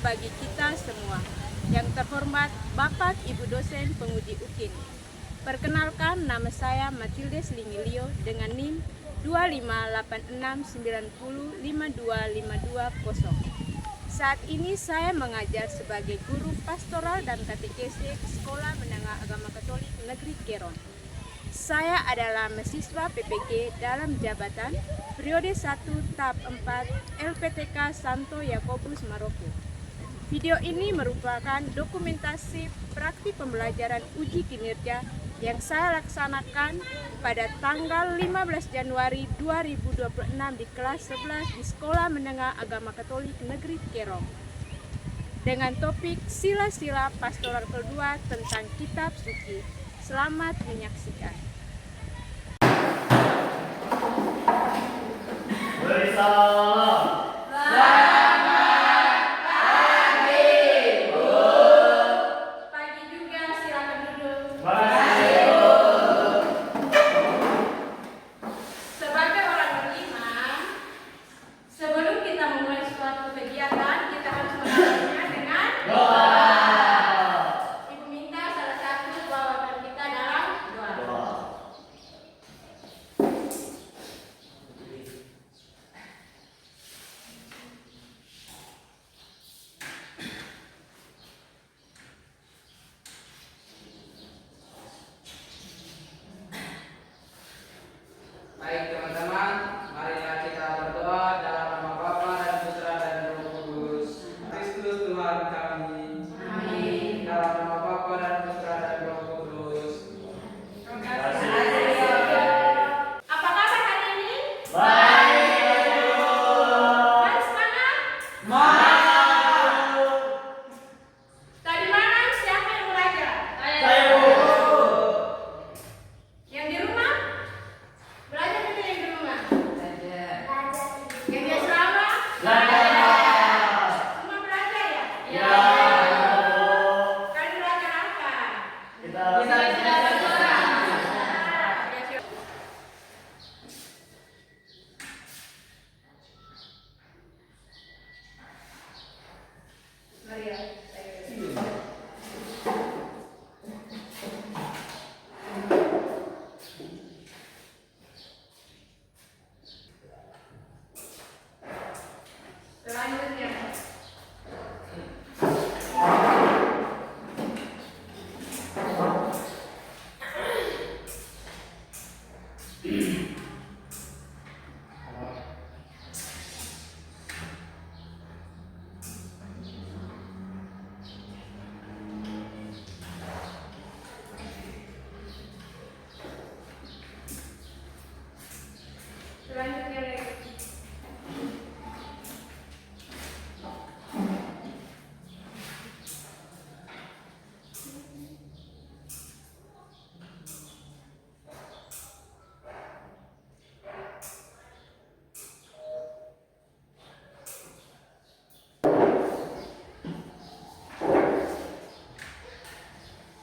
bagi kita semua. Yang terhormat Bapak Ibu dosen penguji UKIN. Perkenalkan, nama saya Matilde Slingilio dengan NIM 25869052520. Saat ini saya mengajar sebagai guru pastoral dan katekese Sekolah Menengah Agama Katolik Negeri Keron. Saya adalah mahasiswa PPG dalam jabatan periode 1 tahap 4 LPTK Santo Yakobus Maroko. Video ini merupakan dokumentasi praktik pembelajaran uji kinerja yang saya laksanakan pada tanggal 15 Januari 2026 di kelas 11 di Sekolah Menengah Agama Katolik Negeri Keron dengan topik sila-sila pastoral kedua tentang kitab suci. Selamat menyaksikan. Bersalam. Baik teman-teman, marilah kita berdoa dalam nama Bapa dan Putra dan Roh Kudus. Kristus Tuhan kami. Amin. Dalam nama Bapa dan Putra dan Roh Kudus. Apa kabar hari ini? Baik. Harus semangat? Semangat. Tadi malam siapa yang belajar? Saya Bu. Yang di rumah? Belajar juga yang di rumah? Yang di asrama? Belajar. Semua belajar ya? Ya. Kalian belajar apa? Kita Maria. Selanjutnya, lagi.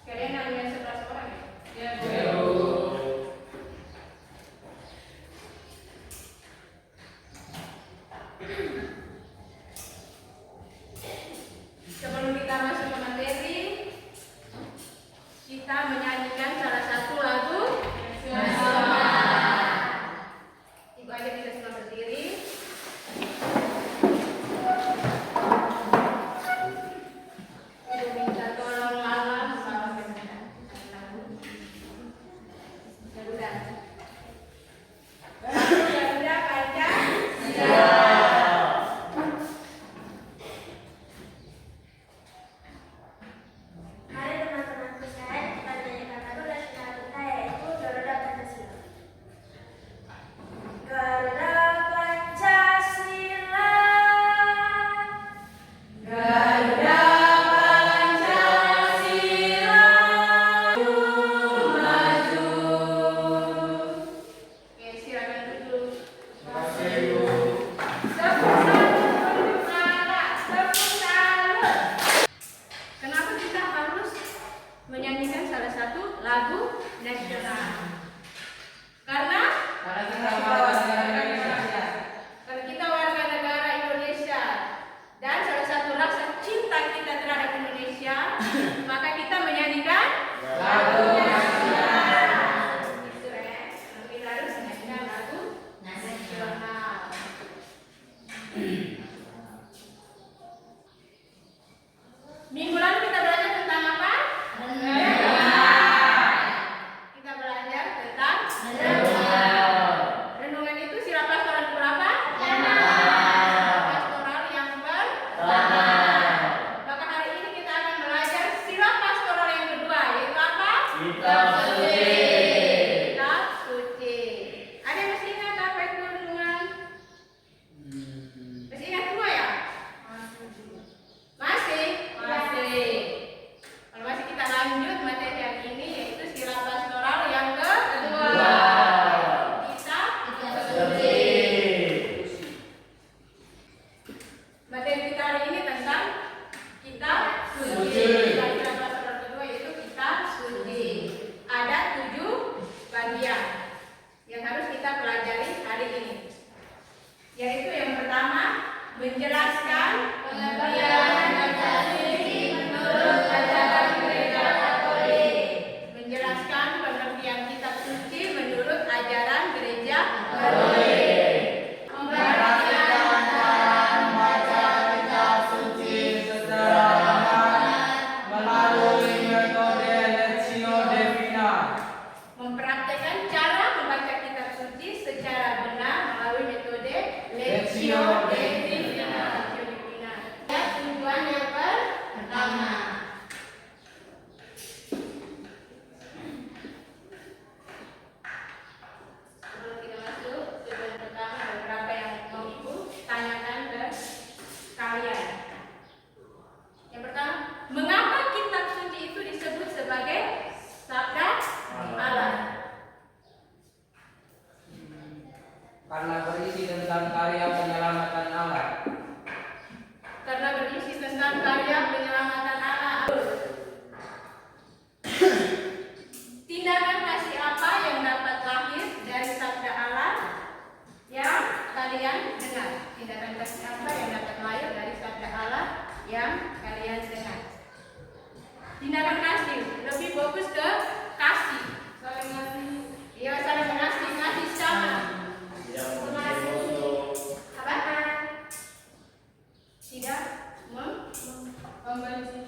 Kalian hanya 11 orang ya? Ya. Sebelum kita masuk ke materi, kita menyanyikan salah satu lagu bersama. Ibu aja bisa semua berdiri. Ibu minta tolong Lala membawakan lagu. Garuda. Garuda Pancasila. Mari teman-temanku sekalian, kita kalian dengar. Tindakan kasih lebih fokus ke kasih, saling ngasih. Iya, saling ngasih, ngasih sama. Apa? Tidak membenci.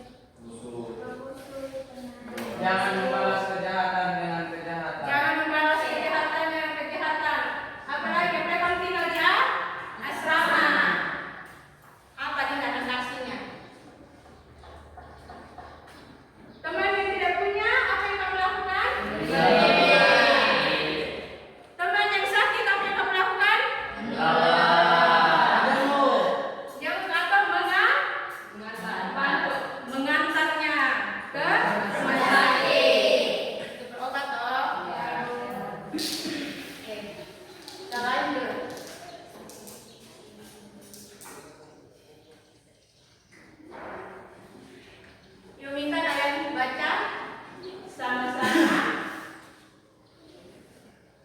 Jangan membalas kejahatan dengan kejahatan. Jangan membalas kejahatan dengan kejahatan. Apalagi mereka tinggal di asrama. Apa tindakan kasihnya? Teman yang tidak punya, apa yang kamu lakukan? Teman yang sakit, apa yang kamu lakukan? Jauh atau mengantarnya ke rumah sakit. Berobat toh. Kita lanjut. Yuk minta kalian baca sama-sama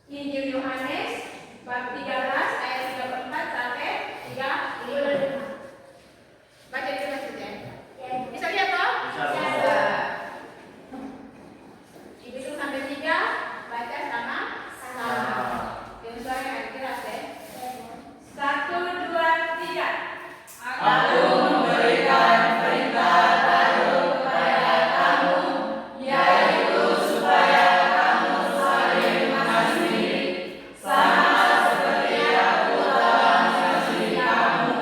Injil Yohanes bab 13 ayat 34 sampai 35. Baca itu maksudnya. Bisa lihat toh? Bisa. Dihitung sampai 3, baca sama-sama. Yang suaranya agak keras ya. 1, 2, 3. Aku memberikan perintah baru kepada kamu, yaitu supaya kamu saling mengasihi, sama seperti aku telah mengasihi kamu.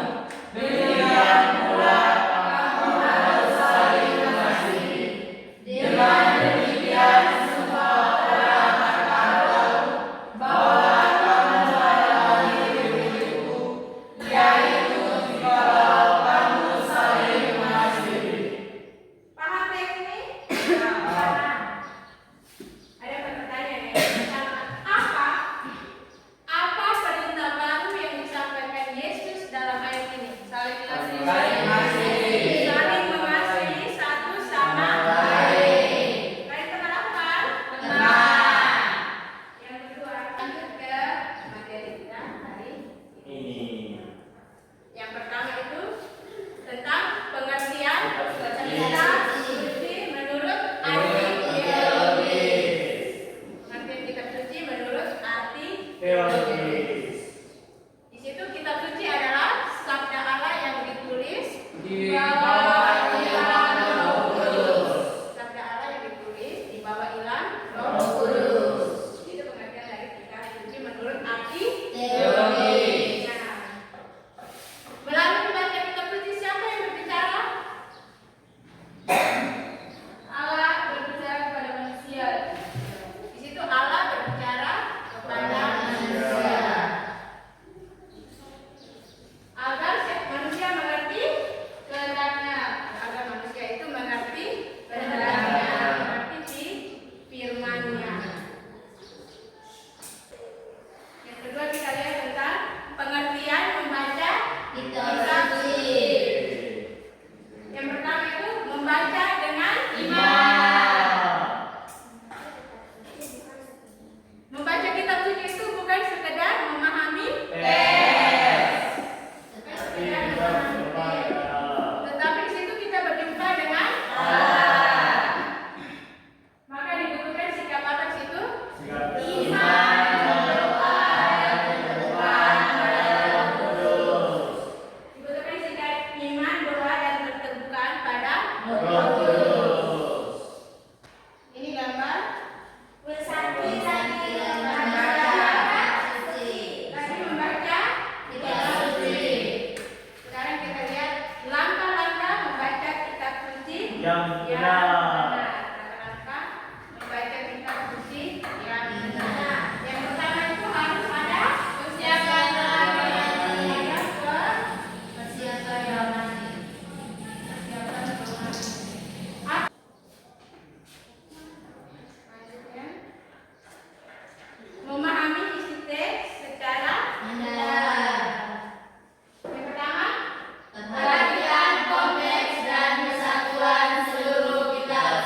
Demikian pula kamu harus saling mengasihi. Dengan demikian semua orang akan tahu bahwa kamu adalah murid-muridku, yaitu jikalau kamu saling mengasihi. Paham teks ini? Paham. Ada pertanyaan ya? Apa perintah baru yang disampaikan Yesus dalam ayat ini? Saling mengasihi. Saling mengasihi. Saling mengasihi satu sama lain. Kalian pernah lakukan? Pernah. Yang kedua, lanjut ke materi kita hari ini. Yang pertama itu tentang pengertian kitab suci menurut arti teologis. Pengertian kitab suci menurut arti teologis. Di situ kitab suci adalah sabda Allah yang ditulis Di bawah ilang Roh Kudus. Sabda Allah yang ditulis di bawah ilang Roh Kudus. Itu pengertian dari kitab suci menurut arti teologis. Nah, melalui membaca kitab suci siapa yang berbicara? Allah berbicara kepada manusia. Di situ Allah berbicara kepada manusia. Agar manusia mengerti kehendaknya, agar manusia itu mengerti kehendaknya, mengerti di firman-Nya. Yang kedua kita lihat tentang pengertian membaca kitab suci. Yang pertama itu membaca dengan iman. Membaca kitab suci itu bukan sekedar memahami teks, bukan sekedar memahami teks, tetapi di situ kita berjumpa dengan Allah. Maka dibutuhkan sikap apa di situ? Iman, berdoa, dan berterbukan pada Roh Kudus. Dibutuhkan sikap iman, doa, dan keterbukaan pada Roh Kudus. Ini gambar bersati lagi membaca kitab suci. Sekarang kita lihat langkah-langkah membaca kitab suci Yang benar. Langkah-langkah membaca kitab suci yang benar. Yang pertama itu harus ada persiapan rohani. Persiapan rohani. Selanjutnya, memahami isi teks secara mendalam. Yang pertama, perhatian konteks dan kesatuan seluruh kitab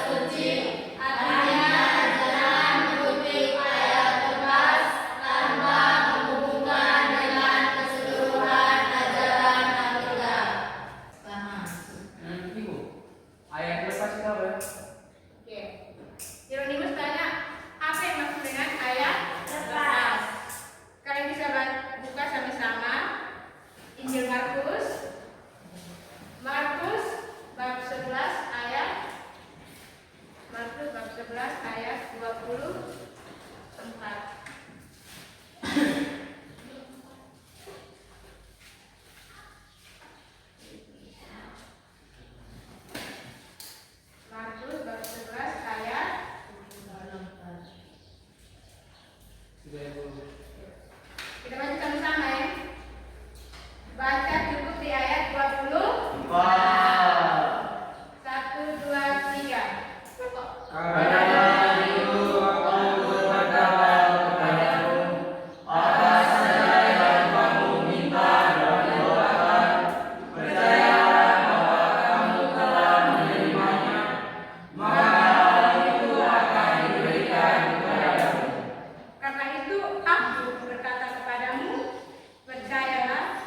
Ayat lepas itu apa? Oke. Hieronymus tanya, apa yang maksud dengan ayat lepas? Kalian bisa buka sama-sama Injil Markus. Markus bab 11 ayat Markus bab 11 ayat 24. Markus bab 11 ayat 24. Kita baca sama-sama ya. Baca cukup di ayat 24. 1, 2, 3. Karena itu aku berkata kepadamu, apa saja yang kamu minta dan doakan, percayalah bahwa kamu telah menerimanya, maka itu akan diberikan kepadamu. Karena itu aku berkata kepadamu, percayalah,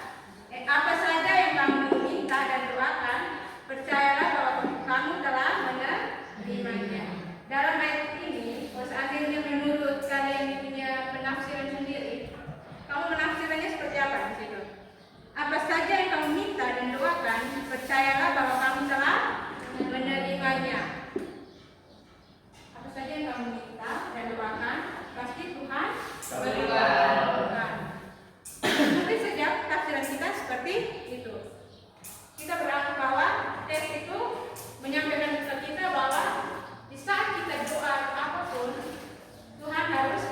apa saja yang kamu minta dan doakan, percayalah bahwa kamu telah menerimanya. Dalam ayat ini, seandainya menurut kalian punya penafsiran sendiri, kamu menafsirannya seperti apa di situ? Apa saja yang kamu minta dan doakan, percayalah bahwa kamu telah menerimanya. Apa saja yang kamu minta dan doakan, pasti Tuhan berikan. Mungkin sejak tafsiran kita seperti itu. Kita beranggapan bahwa teks itu menyampaikan kepada kita bahwa di saat kita doa apapun, Tuhan harus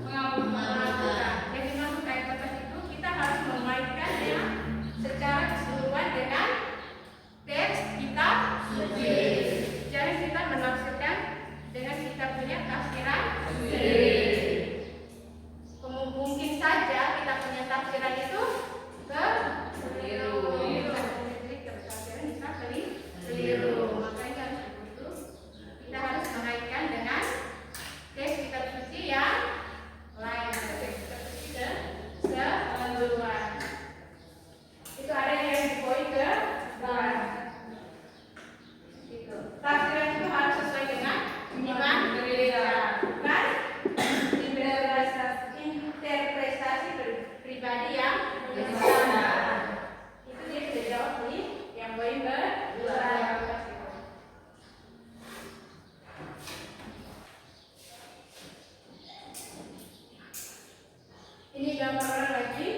mengabulkan. Jadi maksud ayat atas itu kita harus memainkannya secara keseluruhan dengan teks kita sendiri. Jadi kita menafsirkan dengan kita punya tafsiran sendiri. Mungkin saja kita punya tafsiran itu keliru. Tafsiran bisa keliru. Makanya harus begitu. Kita harus mengaitkan dengan teks kitab suci yang lain. Teks kitab suci keseluruhan. Itu ada yang di poin ke bawah. Itu. Tafsiran itu harus sesuai dengan iman gereja. Bukan interpretasi pribadi yang benar. Itu dia sudah jawab di yang poin kedua. Ini gambaran lagi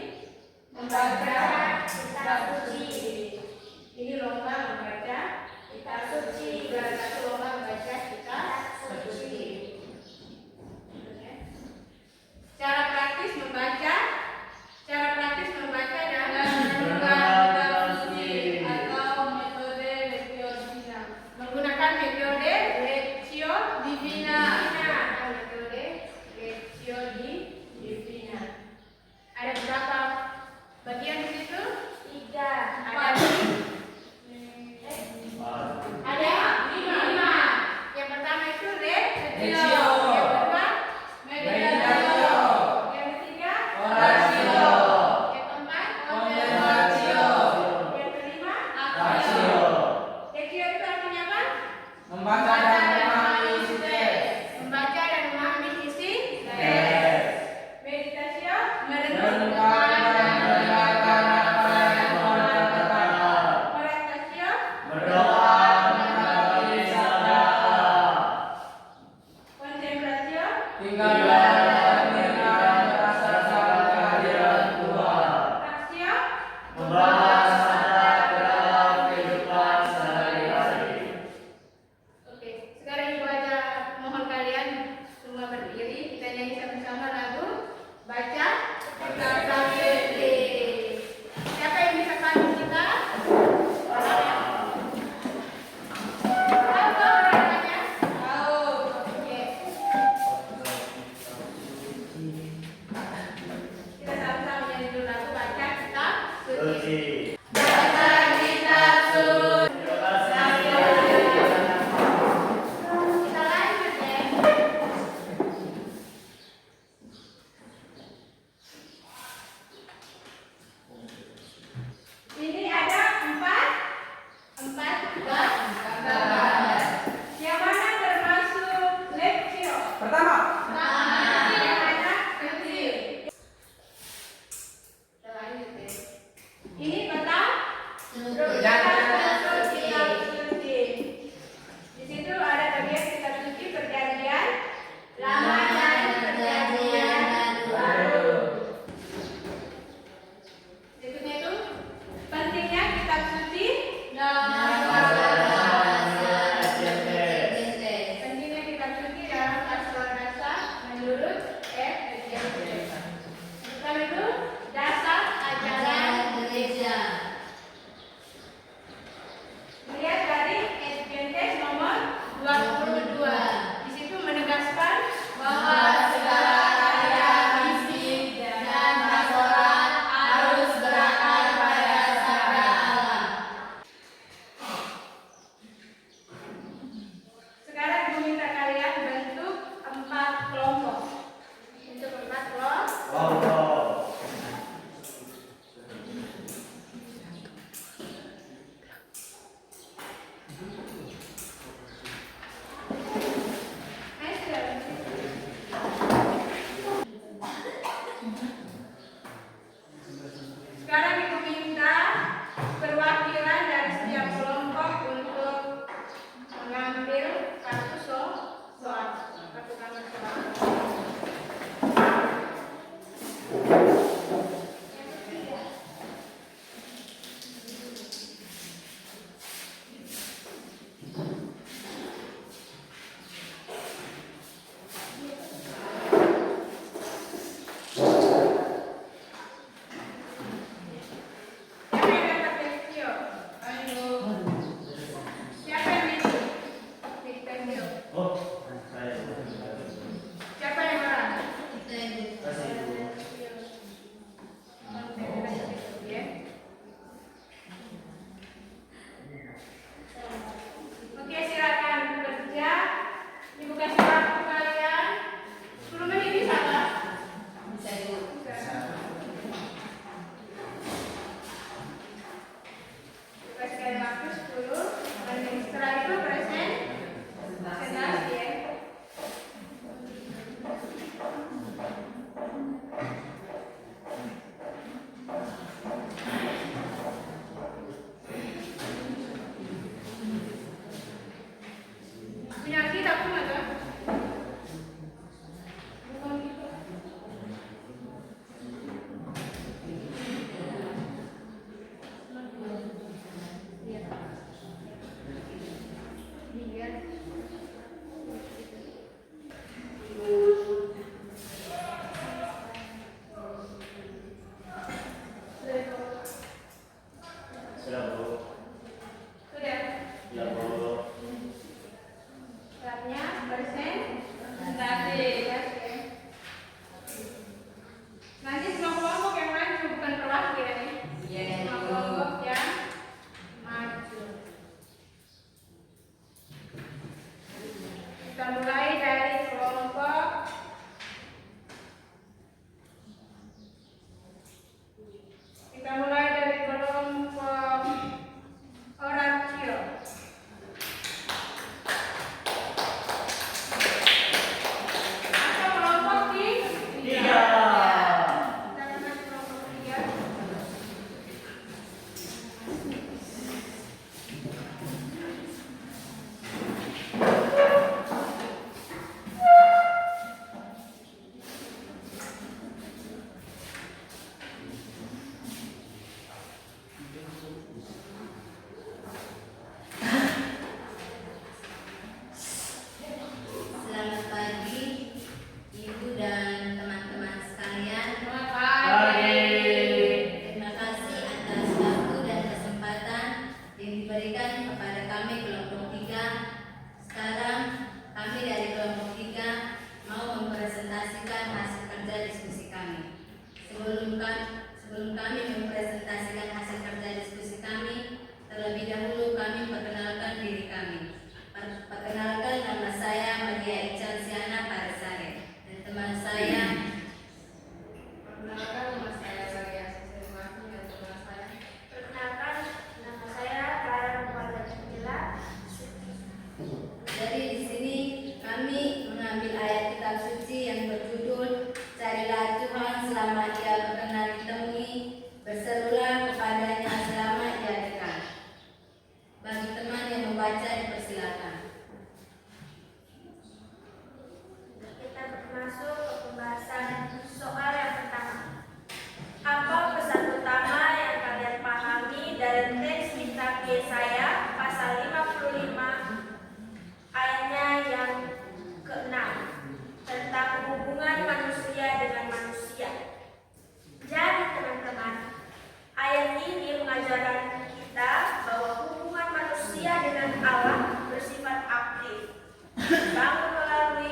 membaca kitab suci. Ini lomba membaca kitab suci. Satu lomba membaca kitab suci. Cara praktis membaca dengan kitab suci atau metode Lectio Divina. Menggunakan metode Lectio Divina. Metode Lectio Divina. Ada berapa bagian di situ? 3, 4. Ada 5. Yang pertama itu Lectio. Yang kedua Meditatio. Yang ketiga Oratio. Yang keempat Contemlatio. Yang kelima Actio. Lectio itu artinya apa? Membaca dan memahami isi teks. Membaca dan memahami isi teks. Meditatio Merenungkan dan mendengarkan apa yang Tuhan katakan. Oratio Berdoa mengakui sabda Allah. Contemplatio Tinggallah dalam dirinya dan merasakan kehadiran Tuhan. Actio Membawa sabda ke dalam kehidupan sehari-hari. Oke, sekarang ibu aja mohon kalian semua berdiri, kita nyanyi sama-sama lagu baca kitab suci. Siapa yang bisa bantu kita? Tahu orangnya? Tahu. Oke. Kita sama-sama nyanyi dulu lagu baca kitab suci. Suci. Baca kitab suci. Kita lanjut ya. Ini ada empat gambar. Sudah, Bu. Sudah. Ya, Bu. Siapnya, bersen. Nanti semua kelompok yang maju, bukan perwakilan ya. Iya, Semua Bu. kelompok yang maju. Kita mulai dari kelompok Oratio. Atau kelompok Tiga. kita masuk kelompok 3. Selamat pagi, Ibu dan teman-teman sekalian. Selamat Pagi. Terima kasih atas waktu dan kesempatan yang diberikan kepada kami kelompok 3. Sekarang kami dari kelompok 3 mau mempresentasikan hasil kerja diskusi kami. Sebelum kami mempresentasikan hasil kerja diskusi kami, terlebih dahulu kami perkenalkan diri kami. Perkenalkan, nama saya Maria Icalsiana Paresare dan teman saya. Perkenalkan, nama saya Maria Sisirwati dan teman saya. Perkenalkan, nama saya Clara Nurwala Jamila. Jadi di sini kami mengambil ayat kitab suci yang berjudul Carilah Tuhan selama Ia berkenan ditemui, berserulah kepadanya selama Ia dekat. Bagi teman yang membaca dipersilakan. Kita masuk ke pembahasan soal yang pertama. Apa pesan utama yang kalian pahami dari teks kitab Yesaya pasal 55 ayatnya yang ke-6 tentang hubungan manusia dengan manusia. Jadi teman-teman, ayat ini mengajarkan kita bahwa hubungan manusia dengan Allah bersifat aktif, dibangun melalui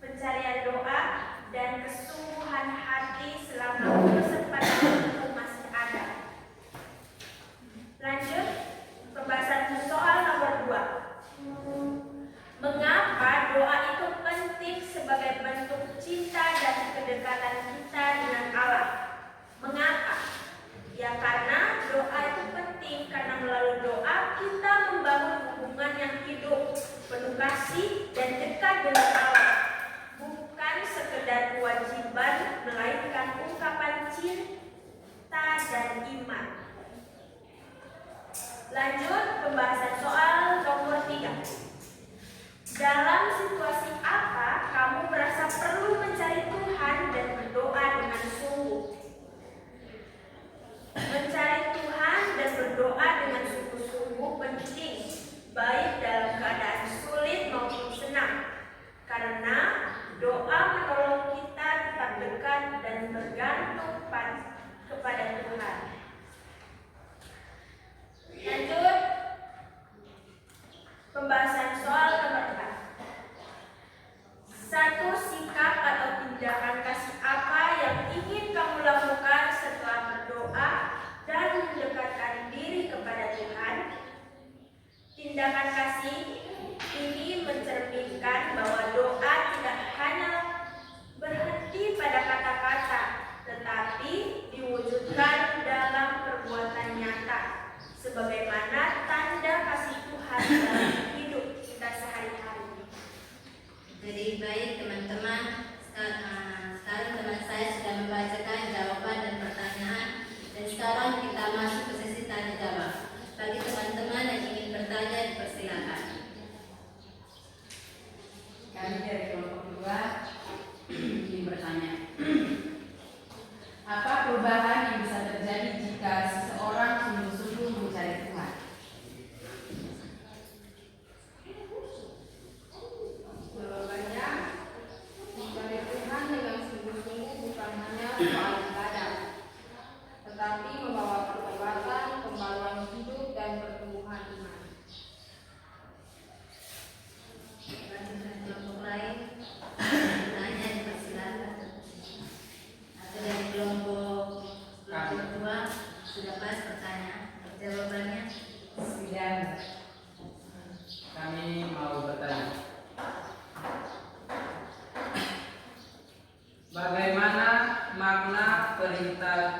pencarian doa dan kesungguhan hati selama kesempatan itu masih ada. Lanjut, pembahasan soal nomor 2. Mengapa doa itu penting sebagai bentuk cinta dan kedekatan kita dengan Allah? Mengapa? Ya karena doa itu penting karena melalui doa kita membangun hubungan yang hidup, penuh kasih dan dekat dengan Allah. Bukan sekedar kewajiban, melainkan ungkapan cinta dan iman. Lanjut, pembahasan soal nomor 3. Dalam situasi apa kamu merasa perlu mencari Tuhan dan berdoa dengan sungguh? Mencari Tuhan dan berdoa dengan sungguh-sungguh penting, baik dalam keadaan sulit maupun senang, karena doa menolong kita tetap dekat dan bergantung kepada Tuhan. Lanjut, pembahasan soal nomor 4. Satu sikap atau tindakan kasih apa yang ingin kamu lakukan setelah berdoa dan mendekatkan diri kepada Tuhan? Tindakan kasih ini mencerminkan bahwa doa tidak hanya berhenti pada kata-kata, tetapi diwujudkan dalam perbuatan nyata, sebagaimana tanda kasih Tuhan dalam hidup kita sehari-hari. Jadi baik teman-teman, sekarang teman saya sudah membacakan jawaban dan pertanyaan, dan sekarang kita masuk ke sesi tanya jawab. Bagi teman-teman yang ingin bertanya dipersilakan. Kami dari kelompok 2 ingin bertanya, apa perubahan yang bisa terjadi jika seseorang sungguh-sungguh Sudah pas pertanyaan jawabannya? Tidak. Kami mau bertanya. Bagaimana makna cerita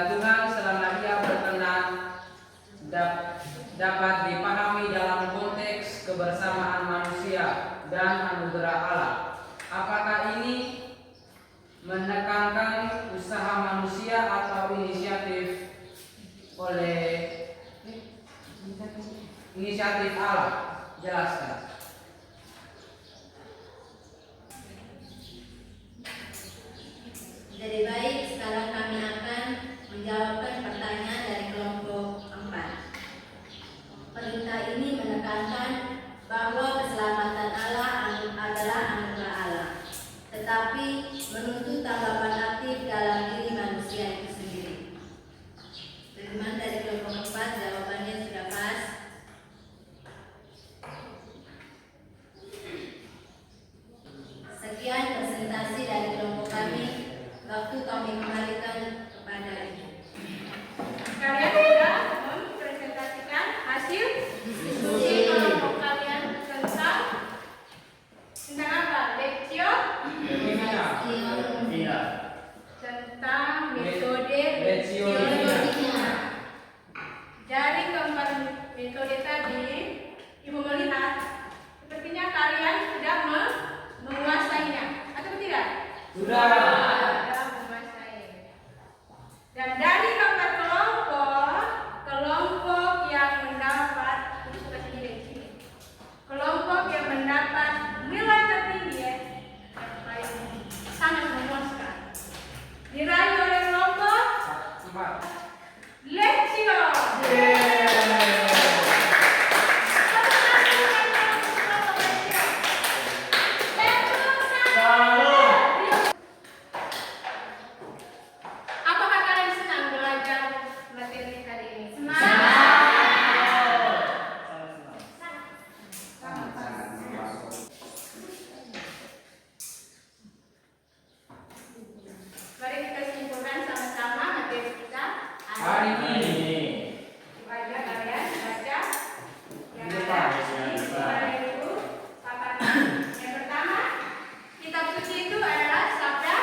Tuhan selama Ia berkenan dapat dipahami dalam konteks kebersamaan manusia dan anugerah Allah? Apakah ini menekankan usaha manusia atau inisiatif Allah? Jelaskan. Jadi baik, sekarang kami akan menjawabkan pertanyaan dari kelompok 4. Perintah ini menekankan bahwa keselamatan Allah adalah anugerah Allah, tetapi menuntut tanggapan aktif dalam diri manusia itu sendiri. Bagaimana dari kelompok 4? Jawabannya sudah pas. Sekian presentasi dari kelompok kami. Waktu kami kembalikan kepada Ibu. Kalian sudah mempresentasikan hasil diskusi kelompok kalian tentang apa? Leksion Tidak. tentang metode Leksionia. Dari keempat metode tadi, Ibu melihat sepertinya kalian sudah menguasainya, atau tidak? Sudah. Menguasai. Dan dari keempat kelompok yang mendapat kelompok yang mendapat nilai tertinggi yang paling sangat memuaskan diraih oleh kelompok 4. Leksion. Apakah kalian senang belajar materi hari ini? Mari kita simpulkan sama-sama materi kita Hari ini. Baca kalian baca yang Lupa. ada di buku paparan. Yang pertama, kitab suci itu adalah sabda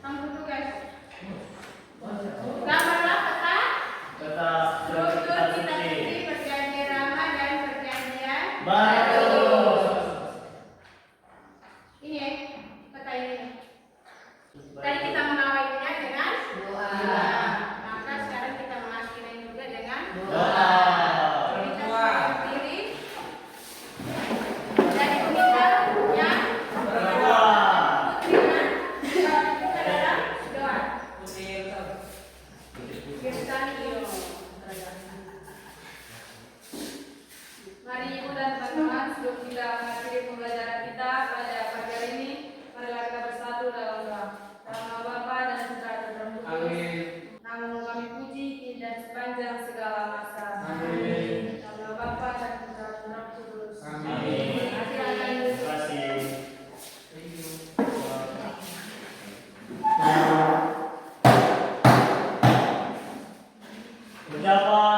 Kamu tugas. Gambarlah peta struktur kitab suci perjanjian lama dan perjanjian ini ya, peta ini. Tadi kita mengawalinya dengan doa. Maka sekarang kita mengakhirinya juga dengan doa. Kita berdiri dari pemikirnya putringan itu adalah doa. Kirtanio. Mari Ibu dan teman-teman, sebelum kita mengakhiri pembelajaran kita pada pagi hari ini, marilah kita bersatu dalam doa. Dalam nama Bapa dan Putra dan Roh Kudus. Amin. Namamu kami puji kini dan sepanjang segala masa. Amin. Dalam nama Bapa dan Putra dan Roh Kudus. Amin. Silakan duduk. Thank you. Ucapan